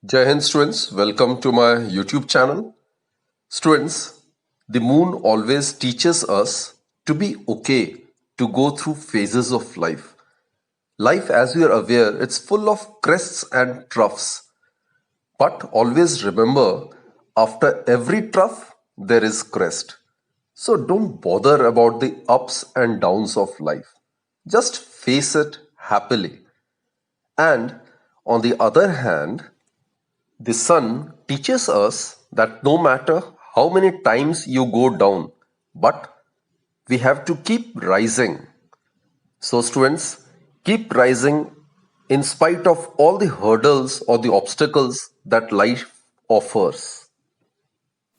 Jai Hind students, welcome to my YouTube channel. Students, the moon always teaches us to be okay to go through phases of life. Life, as we are aware, it's full of crests and troughs. But always remember, after every trough, there is crest. So don't bother about the ups and downs of life. Just face it happily. And on the other hand, the sun teaches us that no matter how many times you go down, but we have to keep rising. So, students, keep rising in spite of all the hurdles or the obstacles that life offers.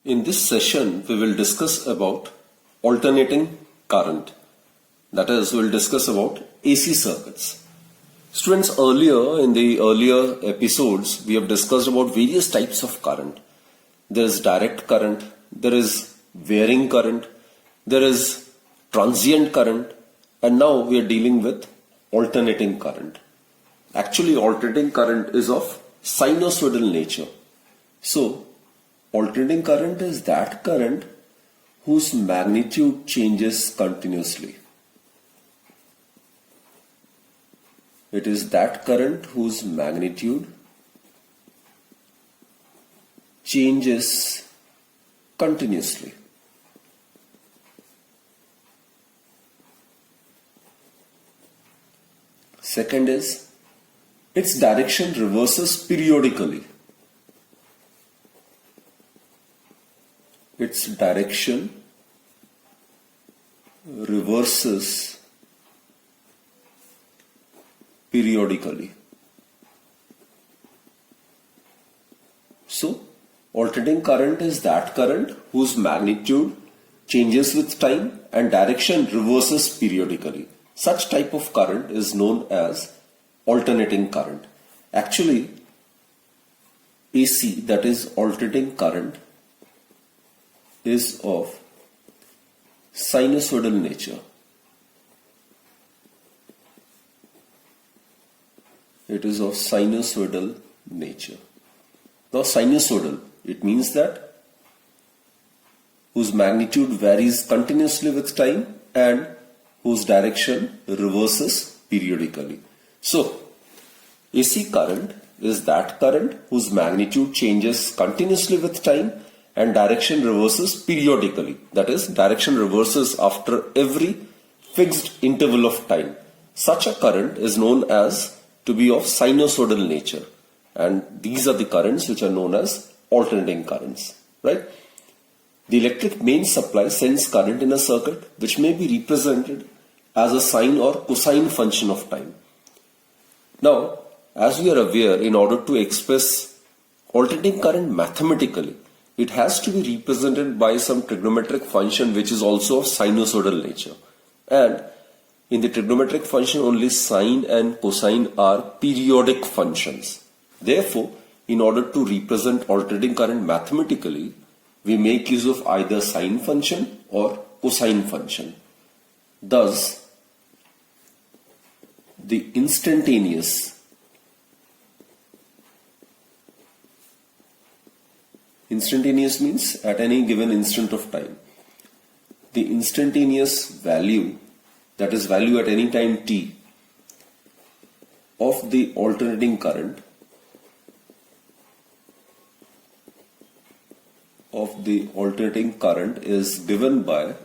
In this session, we will discuss about alternating current. That is, we will discuss about AC circuits. Students, in the earlier episodes, we have discussed about various types of current. There is direct current, there is varying current, there is transient current, and now we are dealing with alternating current. Actually, alternating current is of sinusoidal nature. So, alternating current is that current whose magnitude changes continuously. It is that current whose magnitude changes continuously. Second is, its direction reverses periodically. Its direction reverses periodically. So, alternating current is that current whose magnitude changes with time and direction reverses periodically. Such type of current is known as alternating current. Actually, AC, that is alternating current, is of sinusoidal nature. It is of sinusoidal nature. Now, sinusoidal, it means that whose magnitude varies continuously with time and whose direction reverses periodically. So, AC current is that current whose magnitude changes continuously with time and direction reverses periodically. That is, direction reverses after every fixed interval of time. Such a current is known as to be of sinusoidal nature, and these are the currents which are known as alternating currents, right? The electric main supply sends current in a circuit which may be represented as a sine or cosine function of time. Now, as we are aware, in order to express alternating current mathematically, it has to be represented by some trigonometric function which is also of sinusoidal nature. And in the trigonometric function, only sine and cosine are periodic functions. Therefore, in order to represent alternating current mathematically, we make use of either sine function or cosine function. Thus, the instantaneous means at any given instant of time. The instantaneous value, that is value at any time t, of the alternating current is given by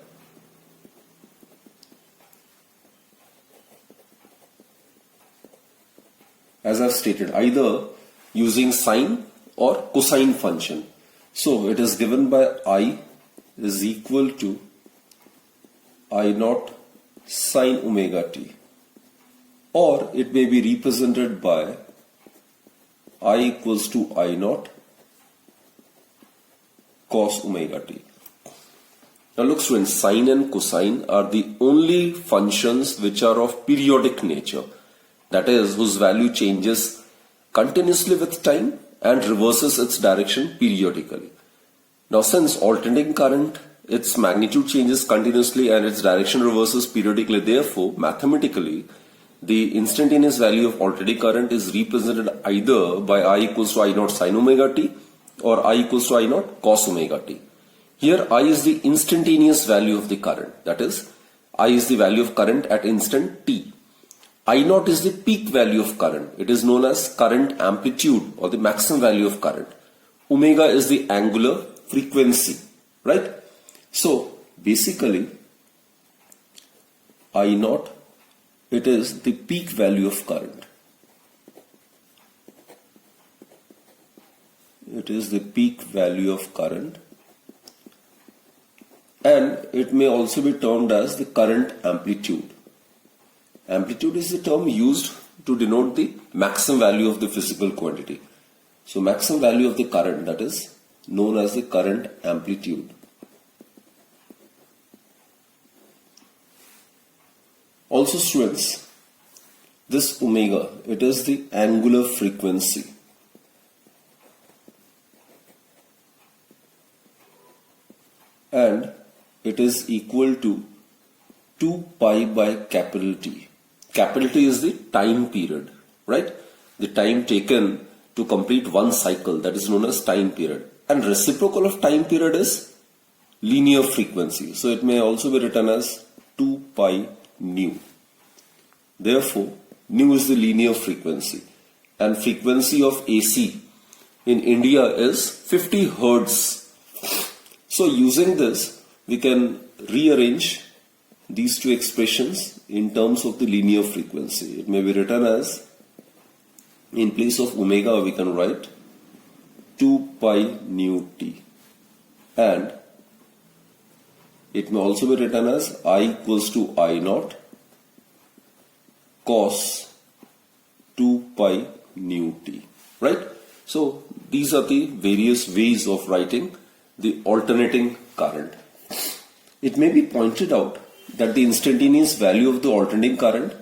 as I've stated, either using sine or cosine function. So it is given by I is equal to I naught sine omega t, or it may be represented by I equals to I naught cos omega t. Now look students, sine and cosine are the only functions which are of periodic nature, that is, whose value changes continuously with time and reverses its direction periodically. Now, since alternating current, its magnitude changes continuously and its direction reverses periodically, therefore, mathematically, the instantaneous value of alternating current is represented either by I equals to I naught sin omega t or I equals to I naught cos omega t. Here I is the instantaneous value of the current, that is, I is the value of current at instant t. I naught is the peak value of current. It is known as current amplitude or the maximum value of current. Omega is the angular frequency, right? So basically I naught, it is the peak value of current. It is the peak value of current, and it may also be termed as the current amplitude. Amplitude is the term used to denote the maximum value of the physical quantity. So maximum value of the current, that is known as the current amplitude. Also students, this omega, it is the angular frequency. And it is equal to 2 pi by capital T. Capital T is the time period, right? The time taken to complete one cycle, that is known as time period. And reciprocal of time period is linear frequency. So it may also be written as 2 pi nu. Therefore, nu is the linear frequency. And frequency of AC in India is 50 Hertz. So using this, we can rearrange these two expressions in terms of the linear frequency. It may be written as, in place of omega, we can write 2 pi nu t. And it may also be written as I equals to I naught cos 2 pi nu t. Right? So these are the various ways of writing the alternating current. It may be pointed out that the instantaneous value of the alternating current,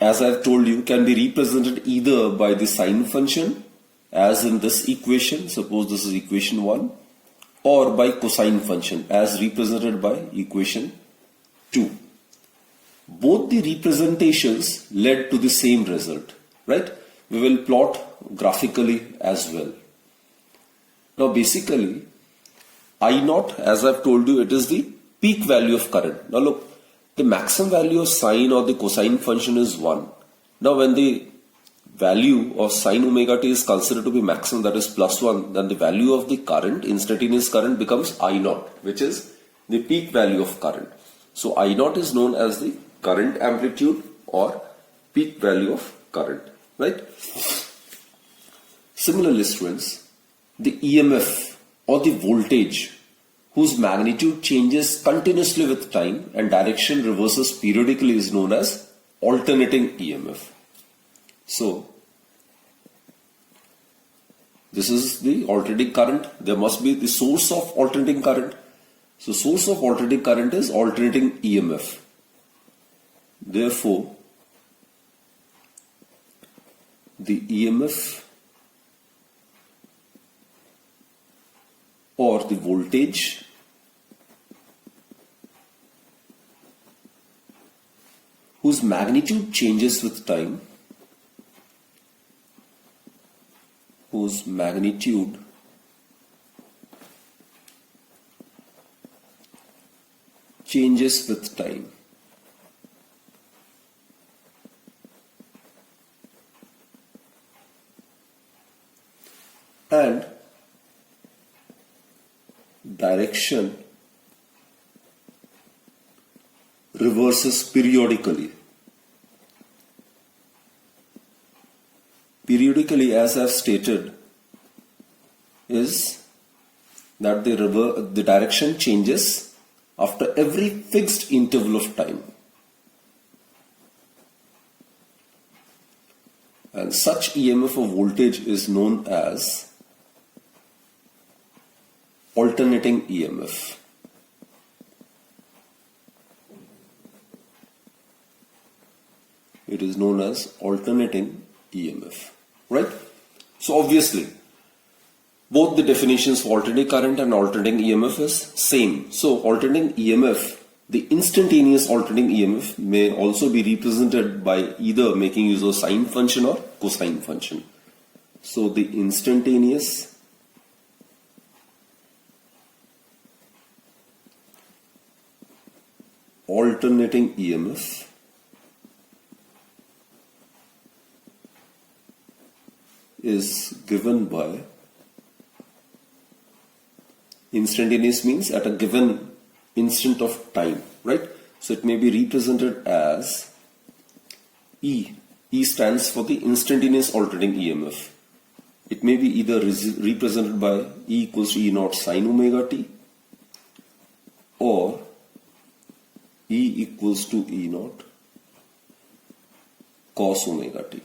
as I have told you, can be represented either by the sine function, as in this equation, suppose this is equation 1, or by cosine function, as represented by equation 2. Both the representations led to the same result, right? We will plot graphically as well. Now basically, I naught, as I've told you, it is the peak value of current. Now look, the maximum value of sine or the cosine function is 1. Now when the value of sine omega t is considered to be maximum, that is plus 1, then the value of the current, instantaneous current, becomes I naught, which is the peak value of current. So I naught is known as the current amplitude or peak value of current, right? Similarly, students, the EMF or the voltage whose magnitude changes continuously with time and direction reverses periodically is known as alternating EMF. So, this is the alternating current. There must be the source of alternating current. So, source of alternating current is alternating EMF. Therefore, the EMF or the voltage whose magnitude changes with time, whose magnitude changes with time, and direction reverses periodically. Periodically, as I have stated, is that the direction changes after every fixed interval of time. And such EMF or voltage is known as alternating EMF. It is known as alternating EMF, right? So obviously, both the definitions for alternating current and alternating EMF is same. So alternating EMF The instantaneous alternating EMF may also be represented by either making use of sine function or cosine function. So the instantaneous alternating EMF is given by, instantaneous means at a given instant of time, right? So it may be represented as E. E stands for the instantaneous alternating EMF. It may be either represented by E equals to E naught sine omega t or E equals to E naught cos omega t.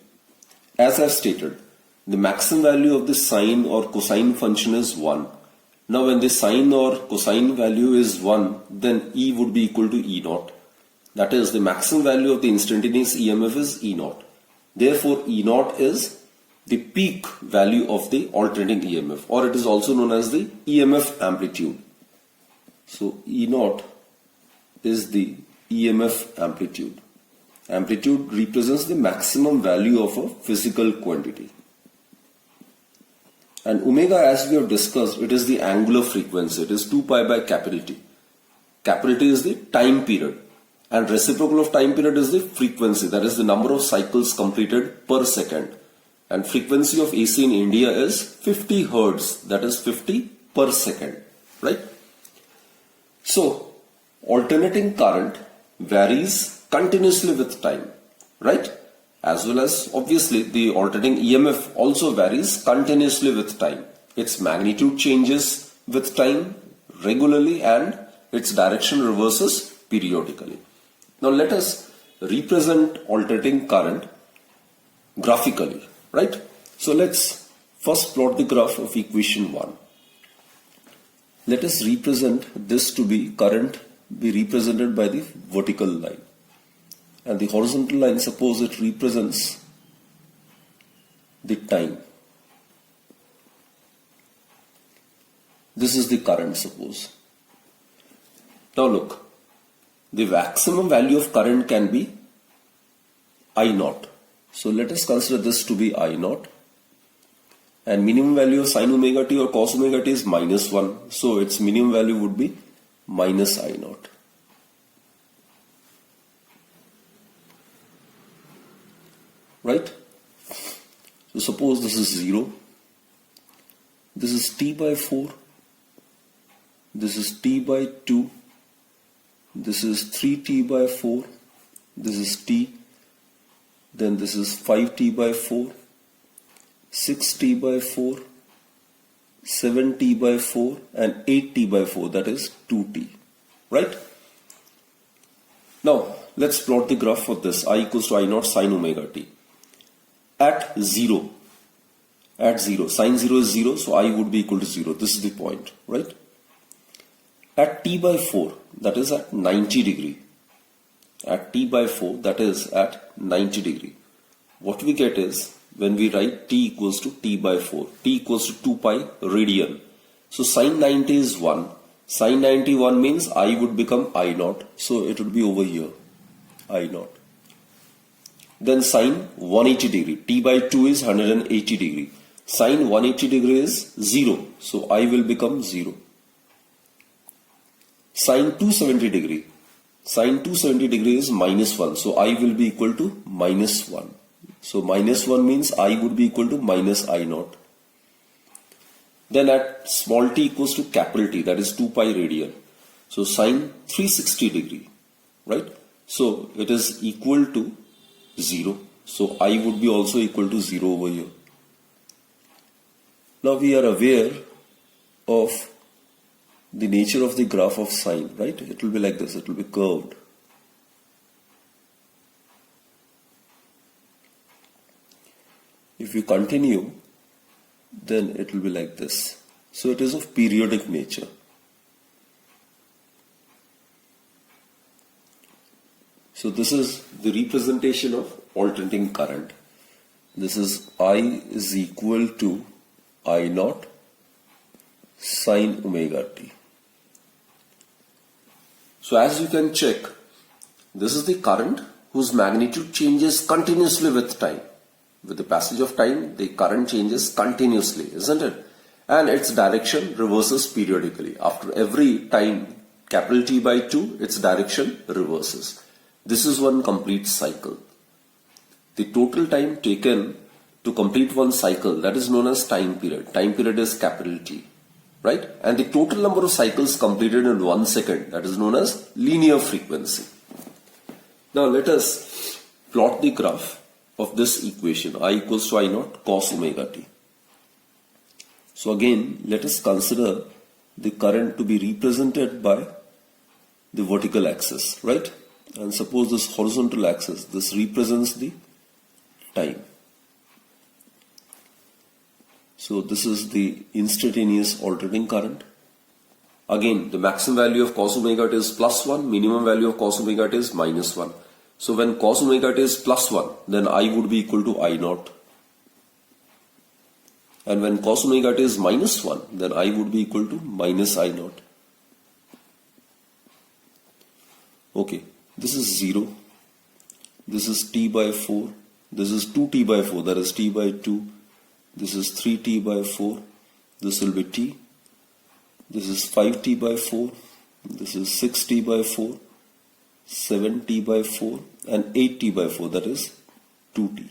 As I've stated, the maximum value of the sine or cosine function is 1. Now when the sine or cosine value is 1, then E would be equal to E naught. That is, the maximum value of the instantaneous EMF is E naught. Therefore, E naught is the peak value of the alternating EMF, or it is also known as the EMF amplitude. So E naught is the EMF amplitude. Amplitude represents the maximum value of a physical quantity. And omega, as we have discussed, it is the angular frequency. It is 2 pi by capital T. Capital T is the time period, and reciprocal of time period is the frequency, that is the number of cycles completed per second. And frequency of AC in India is 50 Hertz, that is 50 per second, right? So, alternating current varies continuously with time, right? As well as obviously the alternating EMF also varies continuously with time. Its magnitude changes with time regularly and its direction reverses periodically. Now let us represent alternating current graphically, right? So let's first plot the graph of equation 1. Let us represent this to be current be represented by the vertical line. And the horizontal line, suppose it represents the time. This is the current, suppose. Now look, the maximum value of current can be I naught. So let us consider this to be I naught. And minimum value of sine omega t or cos omega t is -1. So its minimum value would be minus I naught. Right? So suppose this is 0. This is t by 4. This is t by 2. This is 3t by 4. This is t. Then this is 5t by 4. 6t by 4. 7t by 4 and 8t by 4, that is 2t. Right? Now let's plot the graph for this. I equals to I naught sine omega t. At 0, sine 0 is 0, so I would be equal to 0. This is the point, right? At t by 4, that is at 90 degree. At t by 4, that is at 90 degree. What we get is, when we write t equals to t by 4, t equals to 2 pi radian. So sine 90 is 1. Sine 91 means I would become I naught. So it would be over here, I naught. Then sine 180 degree. T by 2 is 180 degree. Sine 180 degree is 0. So I will become 0. Sine 270 degree. Sine 270 degree is -1. So I will be equal to -1. So -1 means I would be equal to minus I naught. Then at small t equals to capital T, that is 2 pi radian. So sine 360 degree, right? So it is equal to 0. So I would be also equal to 0 over here. Now we are aware of the nature of the graph of sine, right? It will be like this, it will be curved. If you continue, then it will be like this. So it is of periodic nature. So this is the representation of alternating current. This is I is equal to I naught sine omega t. So as you can check, this is the current whose magnitude changes continuously with time. With the passage of time, the current changes continuously, isn't it? And its direction reverses periodically. After every time, capital T by 2, its direction reverses. This is one complete cycle. The total time taken to complete one cycle, that is known as time period. Time period is capital T, right? And the total number of cycles completed in 1 second, that is known as linear frequency. Now let us plot the graph of this equation, I equals to I naught cos omega t. So again, let us consider the current to be represented by the vertical axis, right? And suppose this horizontal axis, this represents the time. So this is the instantaneous alternating current. Again, the maximum value of cos omega t is plus 1, minimum value of cos omega t is minus 1. So when cos omega t is plus 1, then I would be equal to I naught. And when cos omega t is minus 1, then I would be equal to minus I naught. Okay, this is 0. This is t by 4. This is 2t by 4, that is t by 2. This is 3t by 4. This will be t. This is 5t by 4. This is 6t by 4. 7t by 4 and 8t by 4, that is 2t,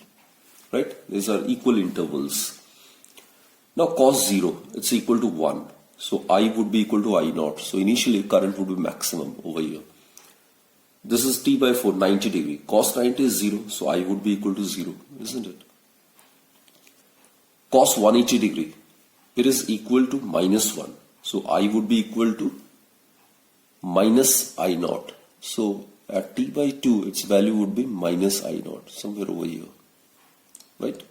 right? These are equal intervals. Now cos 0, it's equal to 1. So I would be equal to I naught. So initially current would be maximum over here. This is t by 4, 90 degree. Cos 90 is 0. So I would be equal to 0, isn't it? Cos 180 degree, it is equal to minus 1. So I would be equal to minus I naught. So at t by 2, its value would be minus I naught, somewhere over here, right?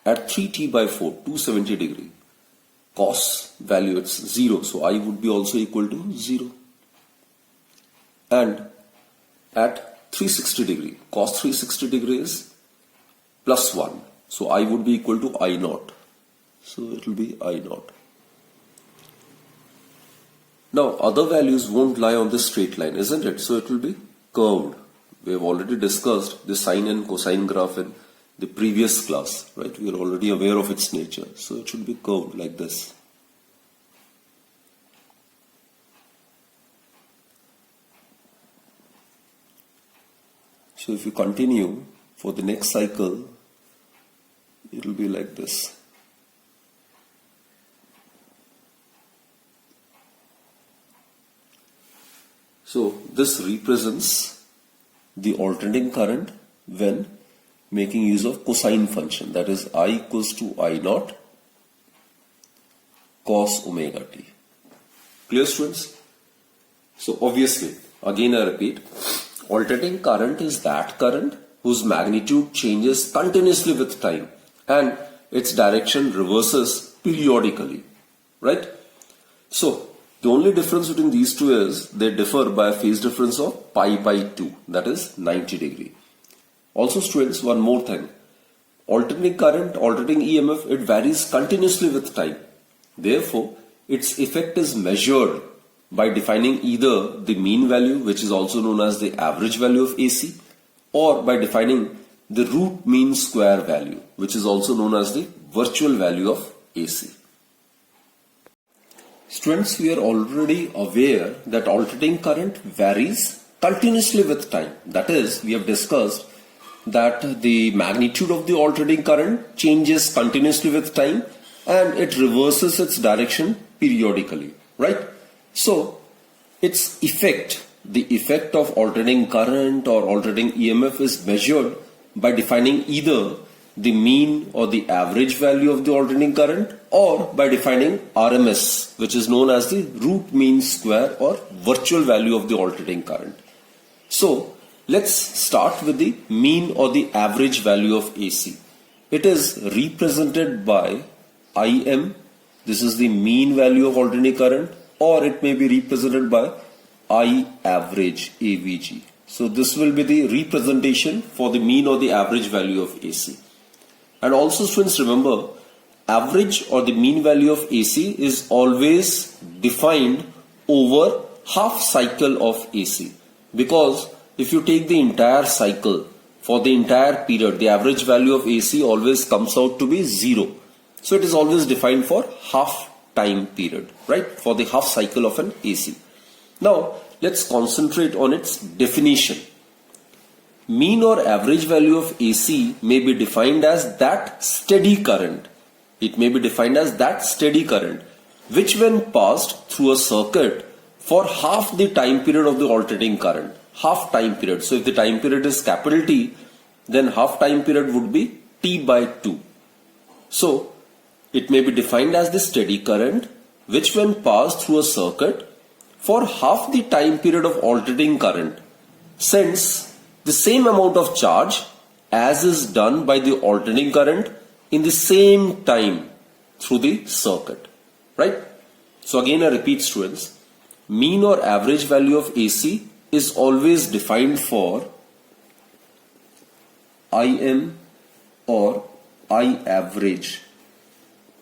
At 3t by 4, 270 degree, cos value it's 0, so I would be also equal to 0. And at 360 degree, cos 360 degree is plus 1, so I would be equal to I naught. So it will be I naught. Now other values won't lie on this straight line, isn't it? So it will be curved. We have already discussed the sine and cosine graph in the previous class, right? We are already aware of its nature. So it should be curved like this. So if you continue for the next cycle, it will be like this. So this represents the alternating current when making use of cosine function, that is I equals to I naught cos omega t. Clear, students? So obviously, again I repeat, alternating current is that current whose magnitude changes continuously with time and its direction reverses periodically, right? So the only difference between these two is they differ by a phase difference of pi by 2, that is 90 degree. Also students, one more thing. Alternating current, alternating EMF, it varies continuously with time. Therefore, its effect is measured by defining either the mean value, which is also known as the average value of AC, or by defining the root mean square value, which is also known as the virtual value of AC. Students, we are already aware that alternating current varies continuously with time. That is, we have discussed that the magnitude of the alternating current changes continuously with time and it reverses its direction periodically, right? So, its effect, the effect of alternating current or alternating EMF is measured by defining either the mean or the average value of the alternating current or by defining RMS, which is known as the root mean square or virtual value of the alternating current. So let's start with the mean or the average value of AC. It is represented by IM. This is the mean value of alternating current, or it may be represented by I average, AVG. So this will be the representation for the mean or the average value of AC. And also students, remember, average or the mean value of AC is always defined over half cycle of AC, because if you take the entire cycle for the entire period, the average value of AC always comes out to be 0. So it is always defined for half time period, right? For the half cycle of an AC. Now let's concentrate on its definition. Mean or average value of AC may be defined as that steady current. It may be defined as that steady current which when passed through a circuit for half the time period of the alternating current. Half time period. So if the time period is capital T, then half time period would be T by 2. So it may be defined as the steady current which when passed through a circuit for half the time period of alternating current sends the same amount of charge as is done by the alternating current in the same time through the circuit, right? So again I repeat, students, mean or average value of AC is always defined for IM or I average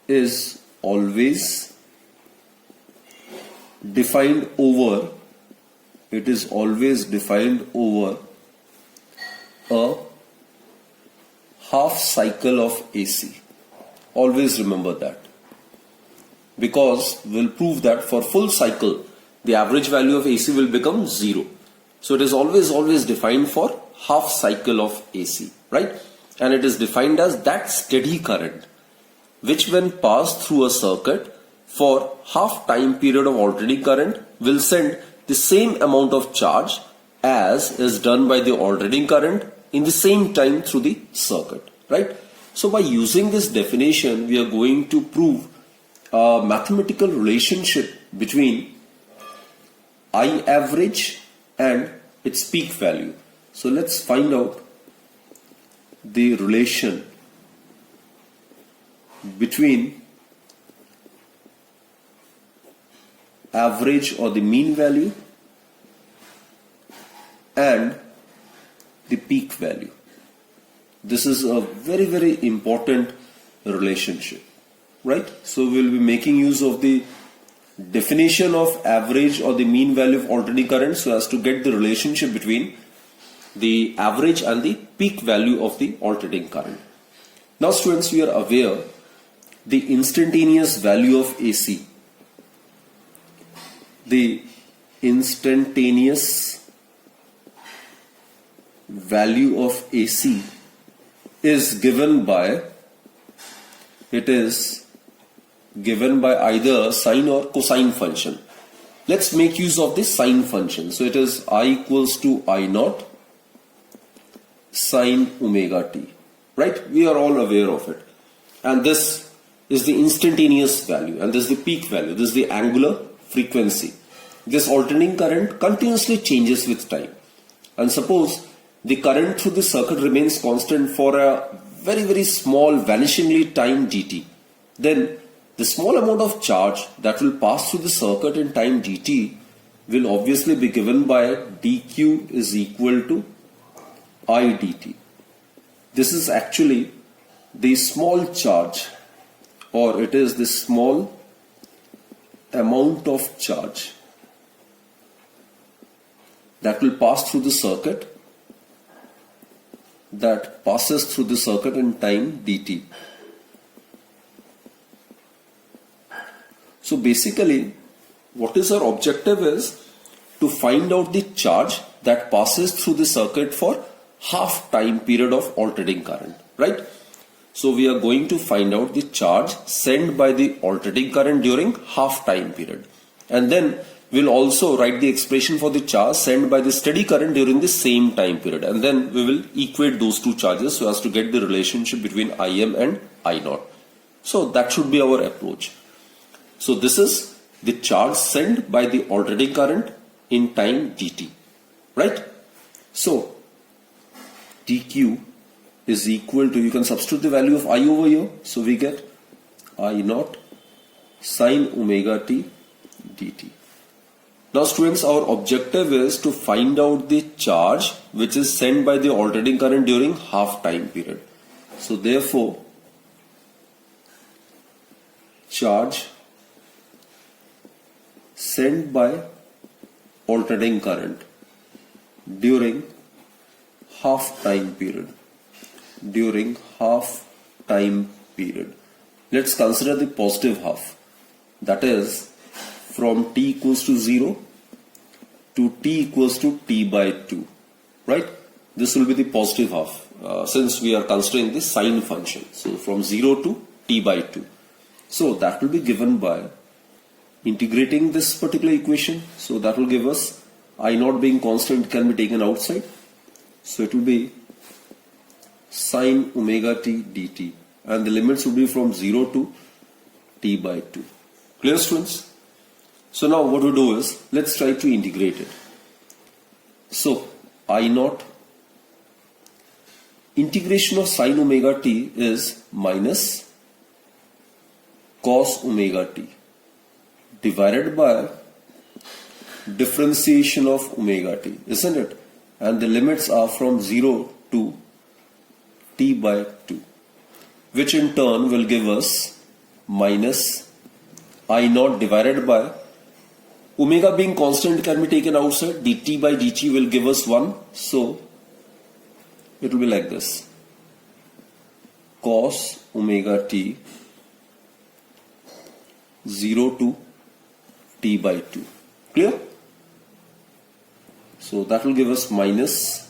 is always defined over, it is always defined over a half cycle of AC. Always remember that, because we'll prove that for full cycle the average value of AC will become 0. So it is always defined for half cycle of AC, right? And it is defined as that steady current which when passed through a circuit for half time period of alternating current will send the same amount of charge as is done by the alternating current in the same time through the circuit, right? So by using this definition, we are going to prove a mathematical relationship between I average and its peak value. So let's find out the relation between average or the mean value and the peak value. This is a very important relationship, right? So we'll be making use of the definition of average or the mean value of alternating current so as to get the relationship between the average and the peak value of the alternating current. Now students, we are aware the instantaneous value of AC. The instantaneous value of AC is given by either sine or cosine function. Let's make use of this sine function. So it is I equals to I naught sine omega t, right? We are all aware of it. And this is the instantaneous value and this is the peak value. This is the angular frequency. This alternating current continuously changes with time. And suppose the current through the circuit remains constant for a very small vanishingly time dt. Then the small amount of charge that will pass through the circuit in time dt will obviously be given by dq is equal to I dt. This is actually the small charge, or it is the small amount of charge that will pass through the circuit, that passes through the circuit in time dt. So basically what is our objective is to find out the charge that passes through the circuit for half time period of alternating current, right? So we are going to find out the charge sent by the alternating current during half time period, and then we'll also write the expression for the charge sent by the steady current during the same time period, and then we will equate those two charges so as to get the relationship between Im and I naught. So that should be our approach. So this is the charge sent by the alternating current in time dt, right? So dq is equal to, you can substitute the value of I over here, so we get I naught sine omega t dt. Now students, our objective is to find out the charge which is sent by the alternating current during half time period. So therefore charge sent by alternating current during half time period. Let's consider the positive half, that is from t equals to 0 to t equals to t by 2, right? This will be the positive half since we are considering the sine function. So from 0 to t by 2. So that will be given by integrating this particular equation. So that will give us I naught being constant can be taken outside. So it will be sine omega t dt, and the limits will be from 0 to t by 2. Clear, students? So now what we do is, let's try to integrate it. So I naught integration of sine omega t is minus cos omega t divided by differentiation of omega t, isn't it? And the limits are from 0 to t by 2, which in turn will give us minus I naught divided by omega being constant can be taken outside, dt by dt will give us 1. So it will be like this, cos omega t 0 to t by 2. Clear? So that will give us minus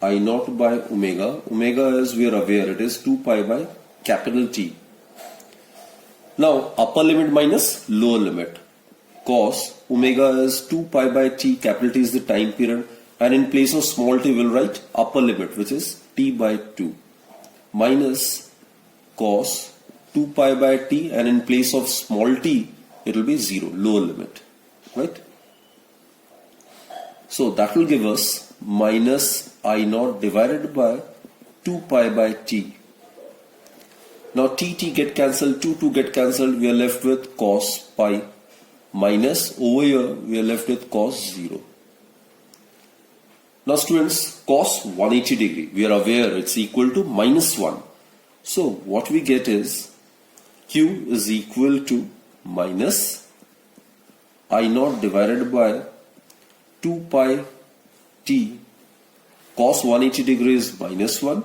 I naught by omega. Omega, as we are aware, it is 2 pi by capital T. Now upper limit minus lower limit. Cos omega is 2 pi by T, capital T is the time period, and in place of small t we will write upper limit, which is T by 2, minus cos 2 pi by T, and in place of small t it will be 0, lower limit, right? So that will give us minus I naught divided by 2 pi by T. Now t get cancelled, 2 get cancelled, we are left with cos pi, minus over here we are left with cos 0. Now students, cos 180 degree, we are aware it's equal to minus 1. So what we get is Q is equal to minus I naught divided by 2 pi T. Cos 180 degree is minus 1,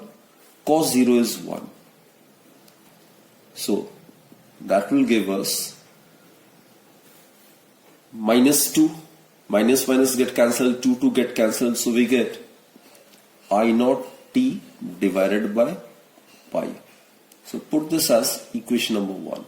cos 0 is 1. So that will give us minus 2, minus get cancelled, 2 get cancelled, so we get I naught T divided by pi. So put this as equation number 1.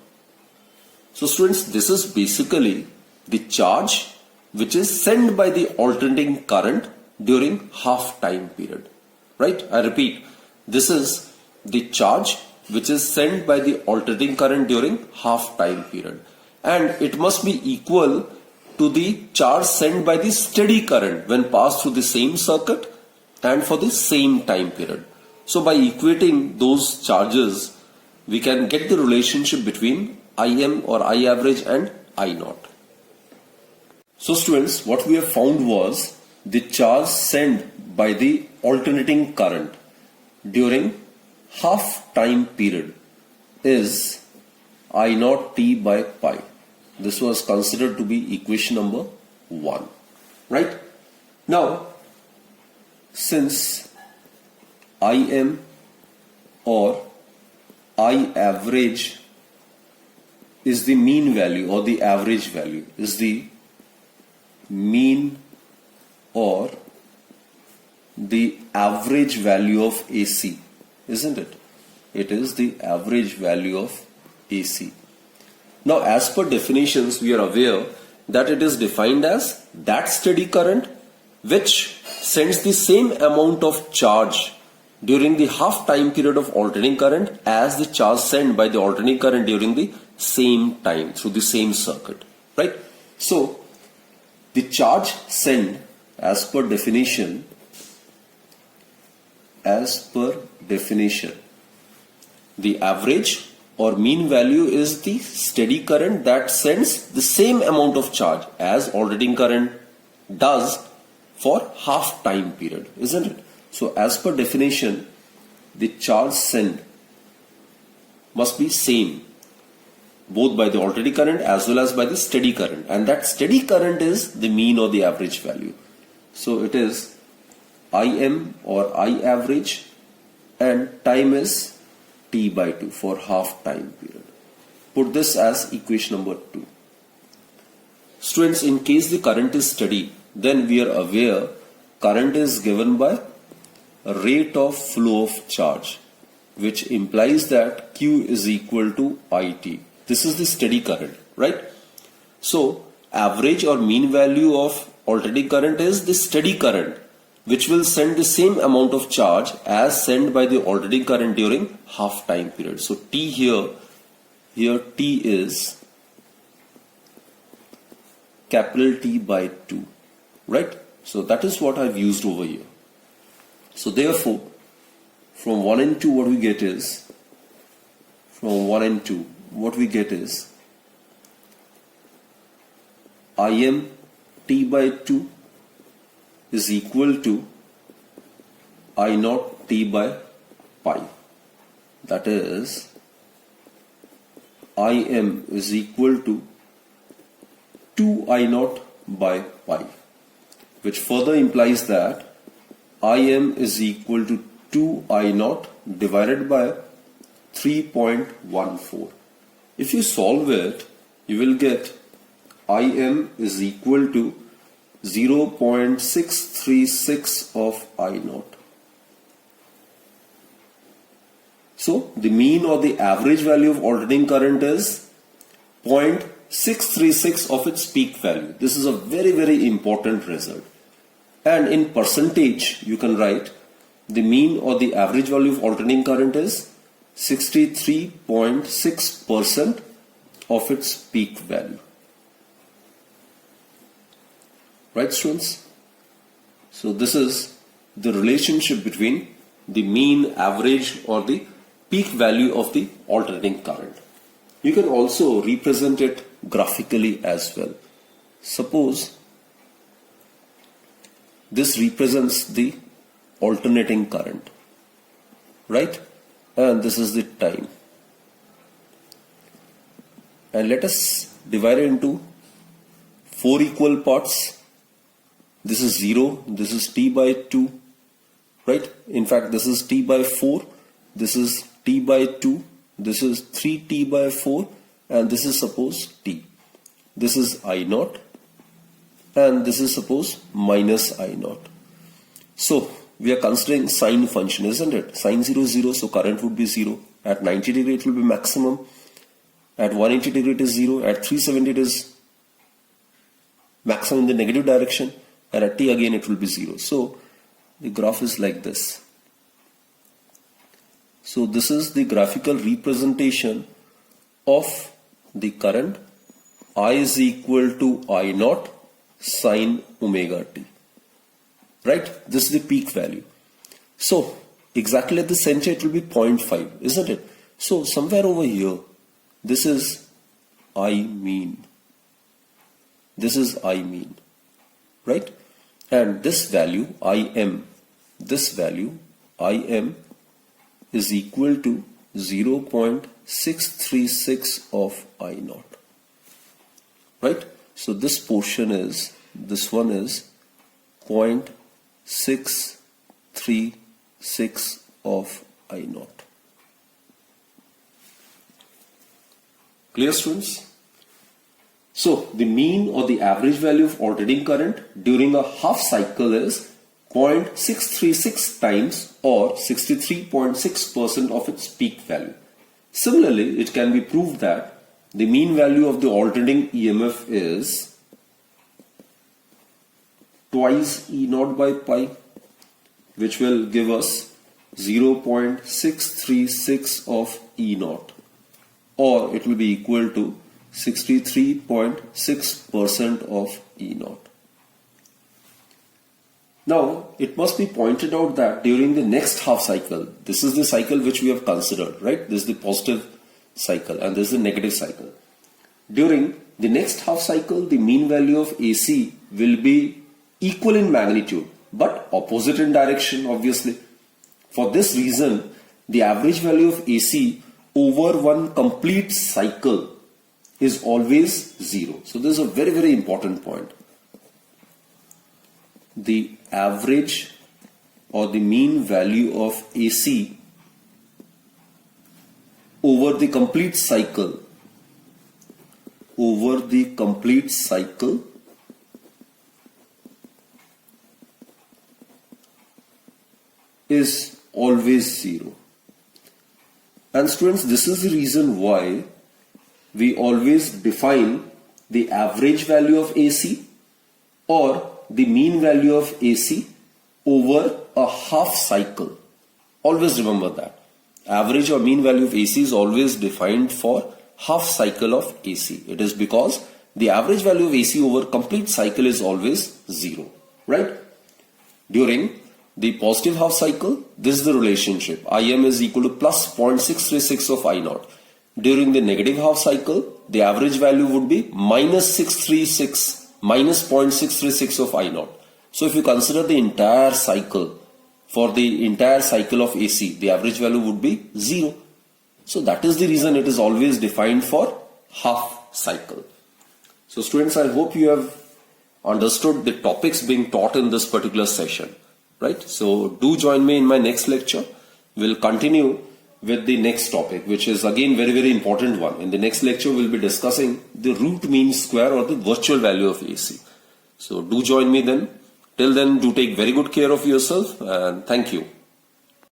So students, this is basically the charge which is sent by the alternating current during half time period, right? I repeat, this is the charge which is sent by the alternating current during half time period, and it must be equal to the charge sent by the steady current when passed through the same circuit and for the same time period. So by equating those charges, we can get the relationship between Im or I average and I naught. So students, what we have found was the charge sent by the alternating current during half time period is I naught T by pi. This was considered to be equation number 1, right? Now, since Im or I average is the mean value or the average value, is the mean or the average value of AC, isn't it? It is the average value of AC. Now, as per definitions, we are aware that it is defined as that steady current which sends the same amount of charge during the half time period of alternating current as the charge sent by the alternating current during the same time through the same circuit, right? So, the charge sent as per definition, the average or mean value is the steady current that sends the same amount of charge as alternating current does for half time period, isn't it? So as per definition, the charge sent must be same both by the alternating current as well as by the steady current, and that steady current is the mean or the average value. So it is Im or I average, and time is T by 2 for half time period. Put this as equation number 2. Students, in case the current is steady, then we are aware current is given by a rate of flow of charge, which implies that Q is equal to IT. This is the steady current, right? So average or mean value of alternating current is the steady current, which will send the same amount of charge as sent by the alternating current during half time period. So T here T is capital T by 2, right? So that is what I've used over here. So therefore, from 1 and 2 what we get is, Im T by 2 is equal to I naught T by pi. That is, Im is equal to 2 I naught by pi, which further implies that Im is equal to 2 I naught divided by 3.14. If you solve it, you will get Im is equal to 0.636 of I naught. So the mean or the average value of alternating current is 0.636 of its peak value. This is a very, very important result. And in percentage, you can write the mean or the average value of alternating current is 63.6% of its peak value. Right, students? So this is the relationship between the mean, average, or the peak value of the alternating current. You can also represent it graphically as well. Suppose this represents the alternating current, right? And this is the time. And let us divide it into 4 equal parts. This is 0, this is T by 2, right? In fact, this is T by 4, this is T by 2, this is 3T by 4, and this is suppose T. This is I naught, and this is suppose minus I naught. So we are considering sine function, isn't it? Sine 0 is 0, so current would be 0. At 90 degree it will be maximum. At 180 degree it is 0. At 370 it is maximum in the negative direction. And at T again it will be 0. So the graph is like this. So this is the graphical representation of the current. I is equal to I naught sine omega t. Right? This is the peak value. So exactly at the center it will be 0.5, isn't it? So somewhere over here, this is I mean. This is I mean. Right? And this value Im is equal to 0.636 of I naught. Right? So this portion is, this one is 0.636 of I naught. Clear, students? So the mean or the average value of alternating current during a half cycle is 0.636 times or 63.6% of its peak value. Similarly, it can be proved that the mean value of the alternating EMF is twice E naught by pi, which will give us 0.636 of E naught, or it will be equal to 63.6% of E naught. Now, it must be pointed out that during the next half cycle, this is the cycle which we have considered, right? This is the positive cycle and this is the negative cycle. During the next half cycle, the mean value of AC will be equal in magnitude, but opposite in direction, obviously. For this reason, the average value of AC over one complete cycle is always 0. So this is a very, very important point. The average or the mean value of AC over the complete cycle is always 0. And students, this is the reason why we always define the average value of AC or the mean value of AC over a half cycle. Always remember that. Average or mean value of AC is always defined for half cycle of AC. It is because the average value of AC over complete cycle is always 0, right? During the positive half cycle, this is the relationship. Im is equal to plus 0.636 of I naught. During the negative half cycle, the average value would be minus 0.636 of I naught. So if you consider the entire cycle, for the entire cycle of AC, the average value would be 0. So that is the reason it is always defined for half cycle. So students, I hope you have understood the topics being taught in this particular session, right? So do join me in my next lecture. We'll continue with the next topic, which is again very, very important one. In the next lecture, we'll be discussing the root mean square or the virtual value of AC. So do join me then. Till then, do take very good care of yourself and thank you.